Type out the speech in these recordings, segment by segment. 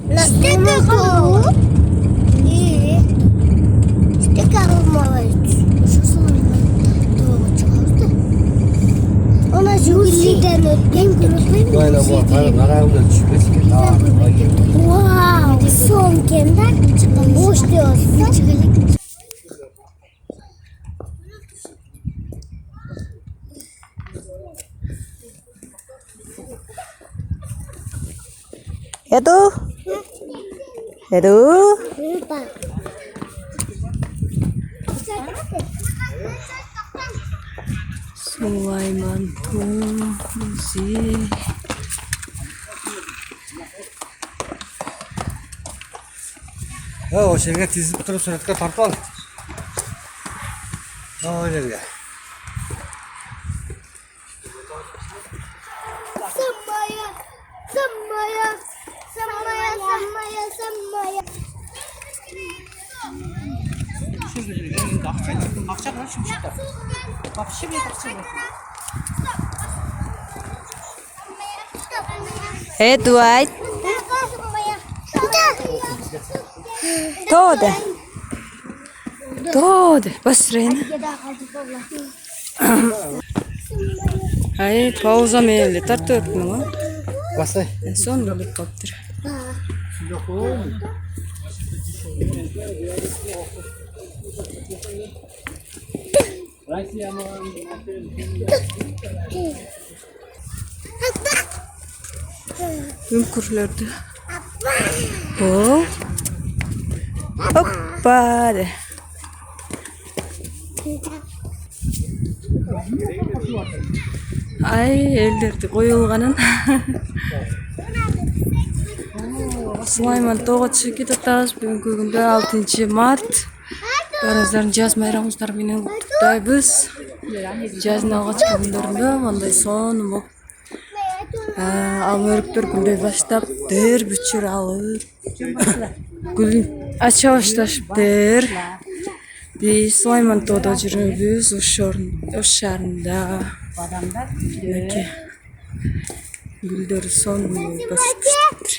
Sticker bu. İyi. Sticker olmalıydı. Şu sonunda doğru çıkardı. Ona Julie'den öteyim kırıklayayım. Böyle bu karanlık düşmesi ki. Wow. Son kendinden boş diyorsun. Edu. Edu. Sulaiman Tuzi. O şeyge tizip durup suratga tartib ol. Öyle ya. Samaya, samaya, samaya, samaya, samaya. Edward. Toda. Toda. Bas Reyna. Ay pauza meyilli tartıp mı? Basay. Son helikopter. Yumkurlardı. Hop. Hoppa de. Ay ellerdi koyulganın. Sulaiman Toğa çıkıp tatağız bugünkü günde 6 Mart. Barazların jaz bayramımızlar menен kutluktayбыз. Jazdын алгачкы күндөрүндө мындай сонун ал өрүктөр гүлдөй баштаптыр, бүчүр алып. Гүл ача башташыптыр. Биз Sulaiman Тоодо жүрөбүз, Ош шаарында. Мынакей гүлдөр сонун басыптыр.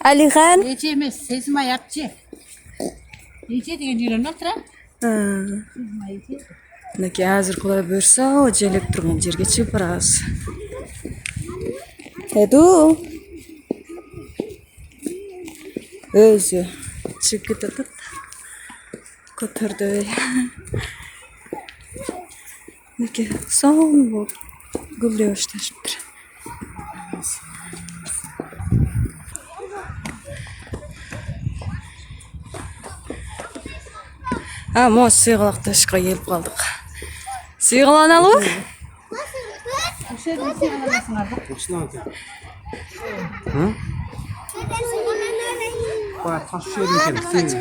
Алихан. Nece emas, sezim ayakçı. Nece degan yürüyorum otura. Мынакей азыр Кудай буйрса, желеп турган жерге чыгып барабыз. Эду. Өзү чыгып кетет. Көтөрдү. Мынакей сонун болуп гүлдөй башташыптыр. Мо сыйгалак ташка келип калдык. Сыйгаланалыбы? Bak taş yerim kendi.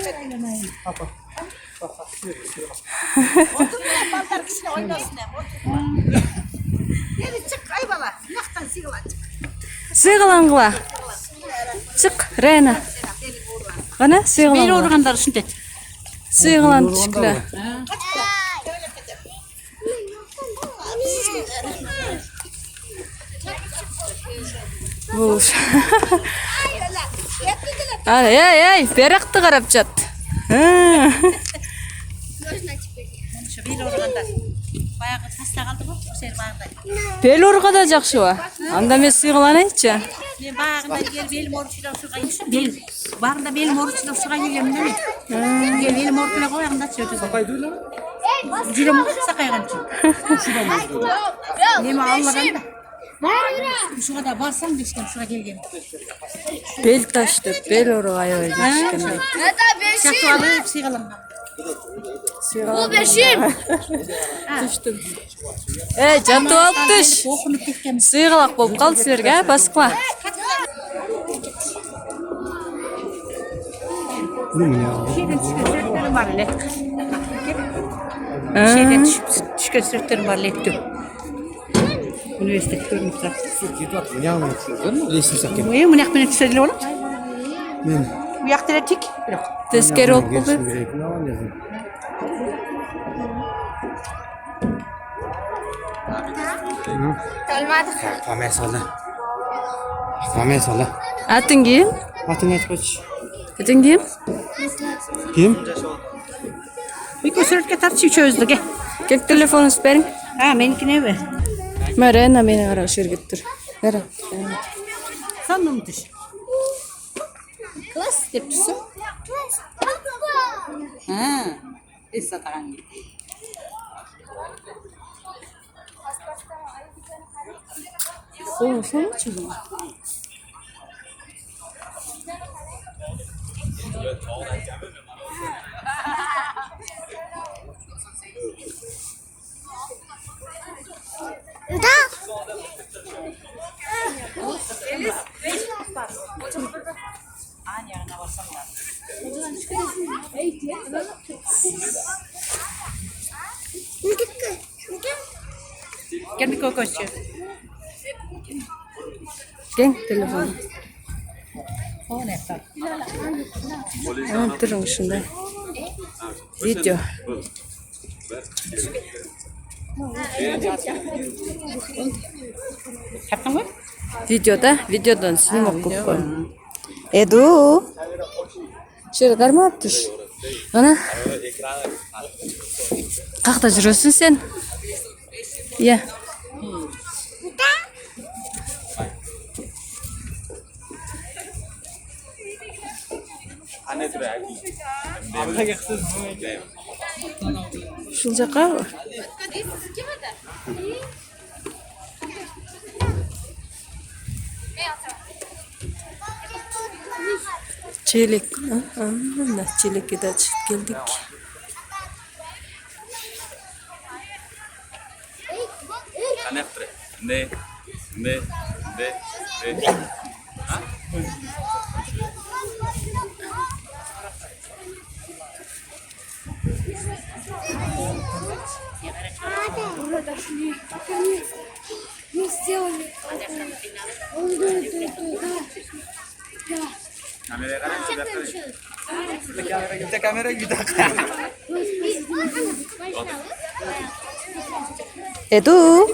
Сыйгалангыла. Чык, Рена. Кана Beni сыйгалангыла. organlar şimdi. Сыйгалан түшкүлө. Бул. Эй, беракты карап жат. Beni organlar. Bayağı hasta kaldı bu. Bu sefer bağırdı. Бел оргада жакшыбы? Анда мен сыйгаланайчы. Ben bağırda gel benim oruçlar suğa gitsin. Bel. Bağırda benim oruçlar suğa geliyorum değil mi? Gel benim oruçlar koy anda çöktü. Sakaydı lan. Cülüm sakaygan için. Neme Allah'ın. Suğa da barsam deşken suğa gelgen. Бел ташты, бел оргая жакшыкандай. Şahtı alıp sıygalanma. Бул бешим. Түштүм. Жатып алып түш. Okunup ketken. Сыйгалак болуп калды силерге, баскыла. Bu mu ya? Şeyden düşken süreklerim var let. Şeyden düşken süreklerim var lettim. Üniversite görünüp zaten. Su gidiyor. Ne anlatıyorsun? Resim sakın. Bu ne yakın etkileri olur? Ben. Bu yaktıra tik. Teskeri болуп калды. Ne anlıyorsun? Olmadı. Tamam saldı. Ramay sala. Atın kim? Atını açmış. Atın kim? Kim? Bir suratga tartışıp çözdük. Kek telefonunuzu verin. Ha, menikine ver. Marana beni ara şirkettir. Ver. Sandım düş. Klas yapıyorsun. Ha. Esataran gibi. Soğuk mu çıkıyor? Gel bir kokoşçu. Gel telefon. O ne yapar? Durun şunda. Video. Yaptın mı? Videodan sinema koyup. Edu. Şöyle karma atış. Ana. Kalkta жүрөсүң sen? Ya. Şul жака. Çelik. Çelik'e de çıkıp geldik. Ne. Мы сделали. Kamera gitu. Edu.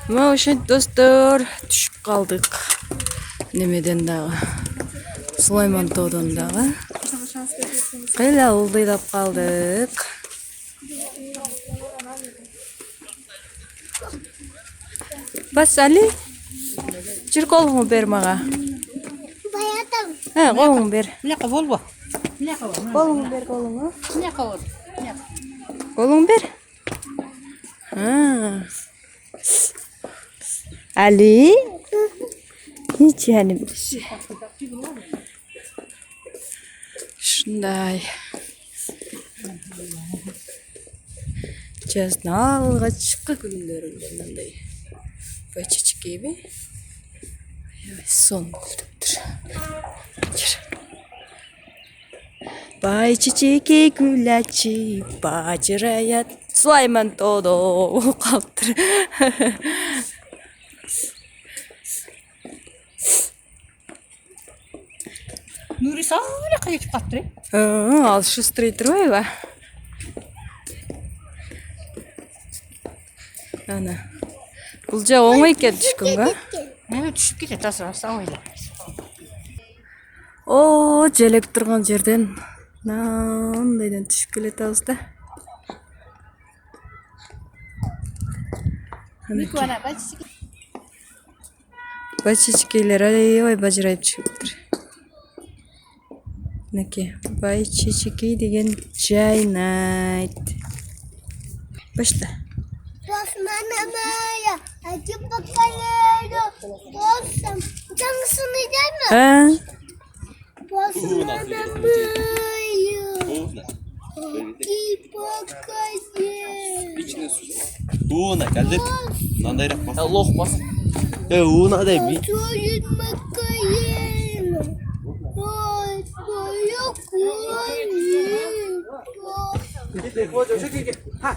Мына ошентип достор түшүп калдык. Немеден дагы. Сулайман тоодон дагы. Кайла ылдыйлап калдык. Бас Али. Жүр колуңду бер мага. Баятам. Колуңду бер. Ne kavul bu? Ne kavul? Колуңду бер, колуңду. Ne kavul? Колуңду бер. Али. Hiç yani bir şey. Şunday. Жаздын алгачкы күндөрүндө мындай бачачык gibi. Son güldür. Бай чечеке гүлачы бажыраят Сулайман тоодо калыптыр. Nuri sağla kayıp kattı. Ал шустрый Троева. Ана. Бул жа оңой экен түшкөнгө. Evet düşüp gidiyor tasarruf sağ ol. О, желек турган жерден мындайдан түшүп келатабыз да. Бачечкелер аябай бажырайып чыгыптыр. Неке, бай чечеки деген жайнайт. Башта. Osmanamaya. Hadi bakalım. Dostum. Canısını değil mi? Osmanamaya. Hadi bakalım. Уна, кәлдет. Мынандайырақ бас. Лох бас. Уна да би. Çoğun bakalım. Yok. Git, koca, git. Ha.